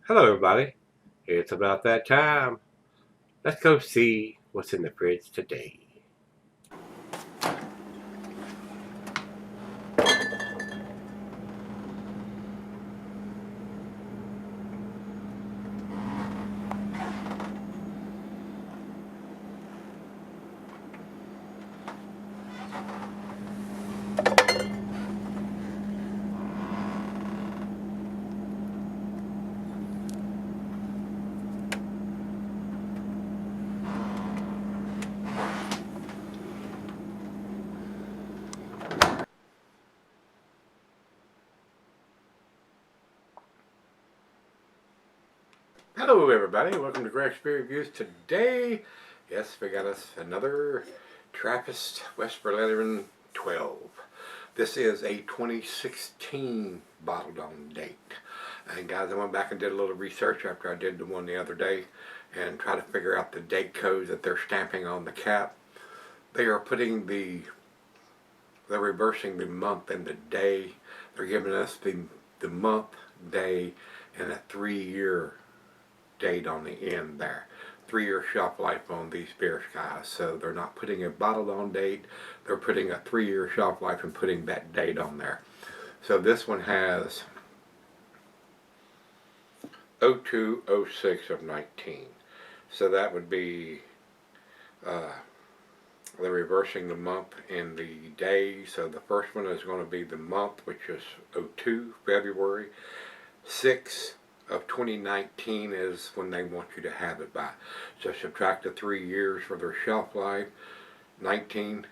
Hello, everybody. It's about that time. Let's go see what's in the fridge today. Hello, everybody. Welcome to Gregsbeerreviews. Today, yes, we got us another Trappist Westvleteren 12. This is a 2016 bottled on date. And guys, I went back and did a little research after I did the one the other day and try to figure out the date codes that they're stamping on the cap. They are putting they're reversing the month and the day. They're giving us the month, day, and a 3-year date on the end there. 3-year shelf life on these beers, guys. So they're not putting a bottled on date. They're putting a 3-year shelf life and putting that date on there. So this one has 02/06 of 19. So that would be they're reversing the month and the day. So the first one is going to be the month, which is 02 February. 6 of 2019 is when they want you to have it by. So subtract the 3 years for their shelf life. 19,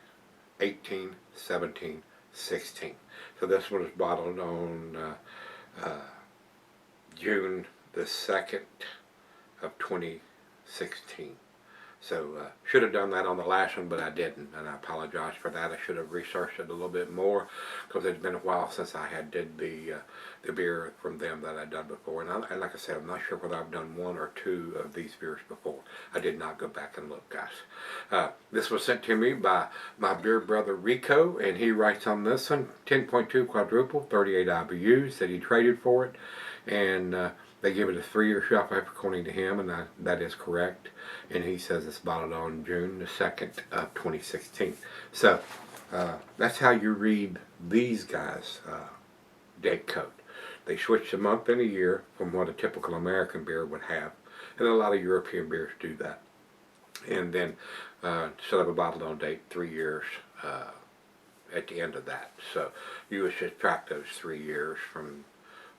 18, 17, 16. So this one is bottled on June the 2nd of 2016. So should have done that on the last one, but I didn't, and I apologize for that. I should have researched it a little bit more because it's been a while since I had did the beer from them that I'd done before. And like I said, I'm not sure whether I've done 1 or 2 of these beers before. I did not go back and look, guys. This was sent to me by my beer brother Rico, and he writes on this one, 10.2 quadruple, 38 IBUs, that he traded for it, and they give it a 3-year shelf life according to him, and that is correct. And he says it's bottled on June the 2nd of 2016. So that's how you read these guys' date code. They switch the month and a year from what a typical American beer would have, and a lot of European beers do that. And then instead of a bottled on date, 3 years at the end of that. So you would subtract those 3 years from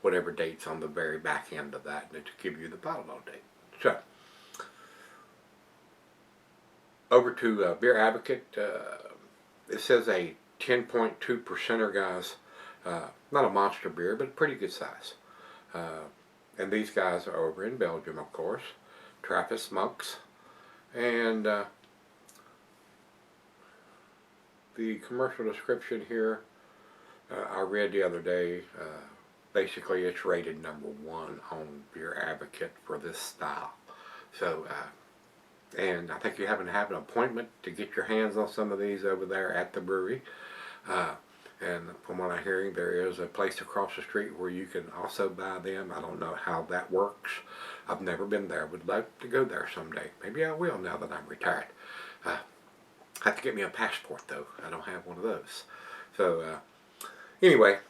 whatever date's on the very back end of that, and to give you the bottled on date. So over to Beer Advocate. It says a 10.2%er, guys. Not a monster beer, but pretty good size. And these guys are over in Belgium, of course. Trappist monks. And the commercial description here, I read the other day. Basically, it's rated #1 on Beer Advocate for this style. So, and I think you have to have an appointment to get your hands on some of these over there at the brewery. And from what I'm hearing, there is a place across the street where you can also buy them. I don't know how that works. I've never been there. Would love to go there someday. Maybe I will now that I'm retired. I have to get me a passport, though. I don't have one of those. So, anyway,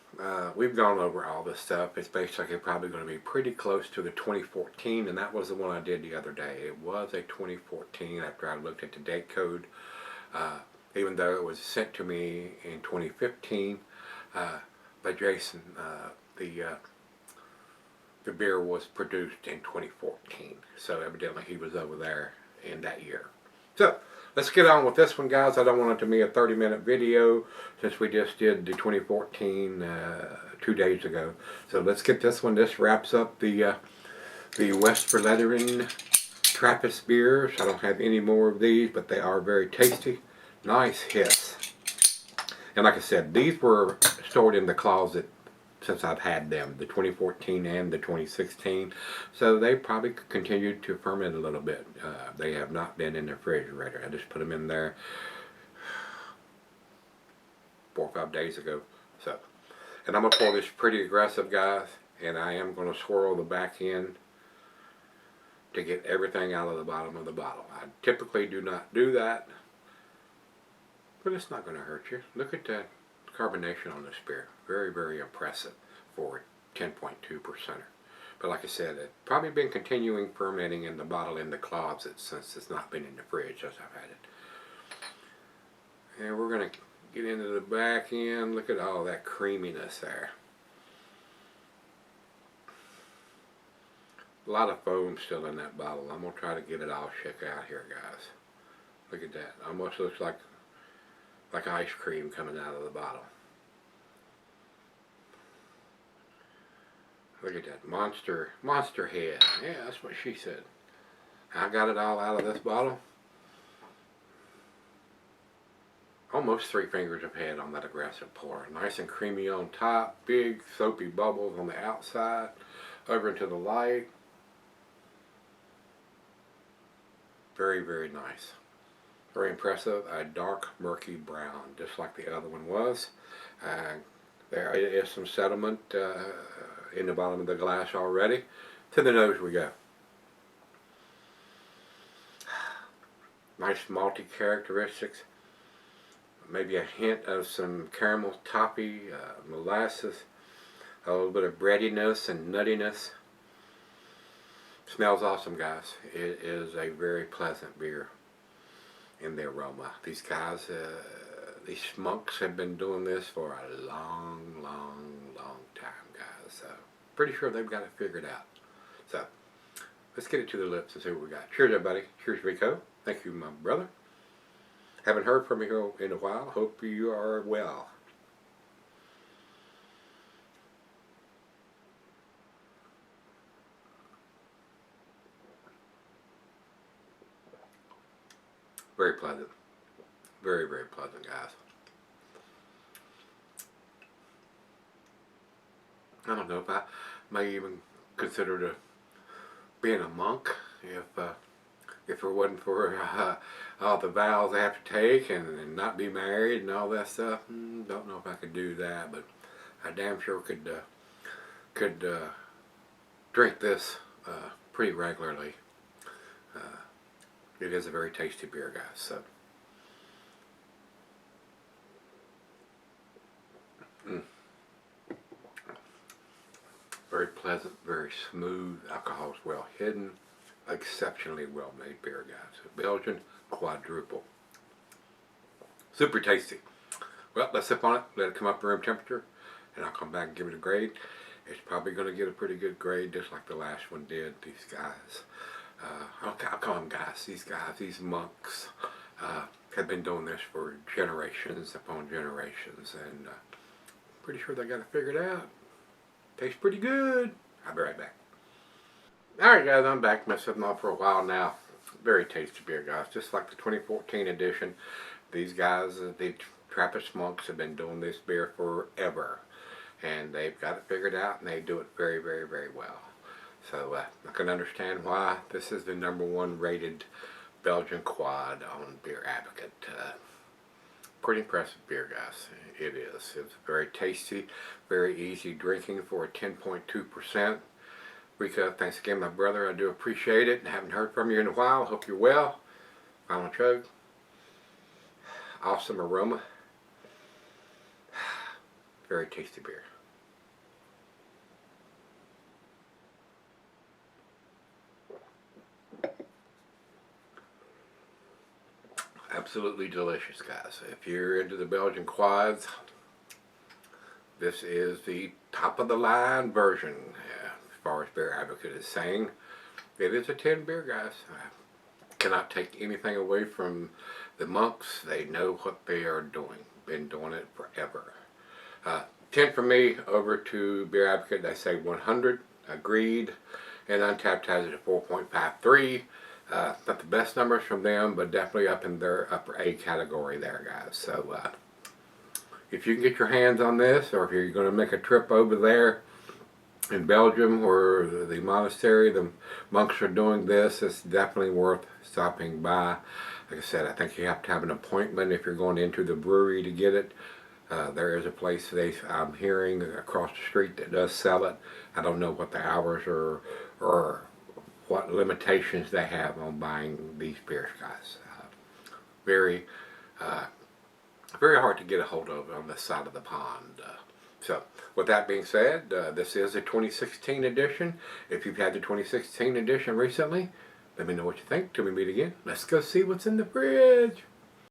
we've gone over all this stuff. It's basically probably going to be pretty close to the 2014, and that was the one I did the other day. It was a 2014 after I looked at the date code, even though it was sent to me in 2015 by Jason. The beer was produced in 2014, so evidently he was over there in that year. So let's get on with this one, guys. I don't want it to be a 30-minute video since we just did the 2014 2 days ago. So let's get this one. This wraps up the Westvleteren Trappist beers. I don't have any more of these, but they are very tasty. Nice hiss. And like I said, these were stored in the closet since I've had them, the 2014 and the 2016. So they probably continued to ferment a little bit. They have not been in the refrigerator. I just put them in there 4 or 5 days ago. So, and I'm going to pour this pretty aggressive, guys. And I am going to swirl the back end to get everything out of the bottom of the bottle. I typically do not do that, but it's not going to hurt you. Look at that carbonation on this beer. Very, very impressive for 10.2%er. But like I said, it's probably been continuing fermenting in the bottle in the closet since it's not been in the fridge as I've had it. And we're going to get into the back end. Look at all that creaminess there. A lot of foam still in that bottle. I'm going to try to get it all shook out here, guys. Look at that. Almost looks like ice cream coming out of the bottle. Look at that monster head. Yeah, that's what she said. I got it all out of this bottle. Almost 3 fingers of head on that aggressive pour. Nice and creamy on top. Big soapy bubbles on the outside. Over into the light. Very, very nice. Very impressive. A dark murky brown, just like the other one was. There is some sediment in the bottom of the glass already. To the nose we go. Nice malty characteristics. Maybe a hint of some caramel toffee, molasses, a little bit of breadiness and nuttiness. Smells awesome, guys. It is a very pleasant beer in the aroma. These guys, these monks have been doing this for a long, long, long time, guys. So, pretty sure they've got it figured out. So, let's get it to the lips and see what we got. Cheers, everybody. Cheers, Rico. Thank you, my brother. Haven't heard from you in a while. Hope you are well. Very pleasant. Very, very pleasant, guys. I don't know if I may even consider being a monk if it wasn't for all the vows I have to take and not be married and all that stuff. Don't know if I could do that, but I damn sure could drink this pretty regularly. It is a very tasty beer, guys. So, very pleasant, very smooth. Alcohol is well hidden. Exceptionally well made beer, guys. Belgian Quadrupel. Super tasty. Well, let's sip on it. Let it come up to room temperature, and I'll come back and give it a grade. It's probably going to get a pretty good grade, just like the last one did. These guys. I'll call them guys. These guys, these monks, have been doing this for generations upon generations, and pretty sure they got it figured out. Tastes pretty good. I'll be right back. Alright, guys, I'm back. Been sipping on for a while now. Very tasty beer, guys. Just like the 2014 edition. These guys, the Trappist monks, have been doing this beer forever, and they've got it figured out, and they do it very, very, very well. So I can understand why this is the #1 rated Belgian quad on Beer Advocate. Pretty impressive beer, guys. It is. It's very tasty, very easy drinking for a 10.2%. Rico, thanks again, my brother. I do appreciate it. Haven't heard from you in a while. Hope you're well. Final chug. Awesome aroma. Very tasty beer. Absolutely delicious, guys. If you're into the Belgian quads, this is the top of the line version, as far as Beer Advocate is saying. It is a 10 beer, guys. I cannot take anything away from the monks. They know what they are doing. Been doing it forever. 10 for me. Over to Beer Advocate, they say 100. Agreed. And Untapped has it at 4.53. Not the best numbers from them, but definitely up in their upper A category there, guys. So, if you can get your hands on this, or if you're going to make a trip over there in Belgium, or the monastery, the monks are doing this, it's definitely worth stopping by. Like I said, I think you have to have an appointment if you're going into the brewery to get it. There is a place I'm hearing across the street that does sell it. I don't know what the hours or what limitations they have on buying these beers, guys. Very, very hard to get a hold of on this side of the pond. So, with that being said, this is a 2016 edition. If you've had the 2016 edition recently, let me know what you think till we meet again. Let's go see what's in the fridge.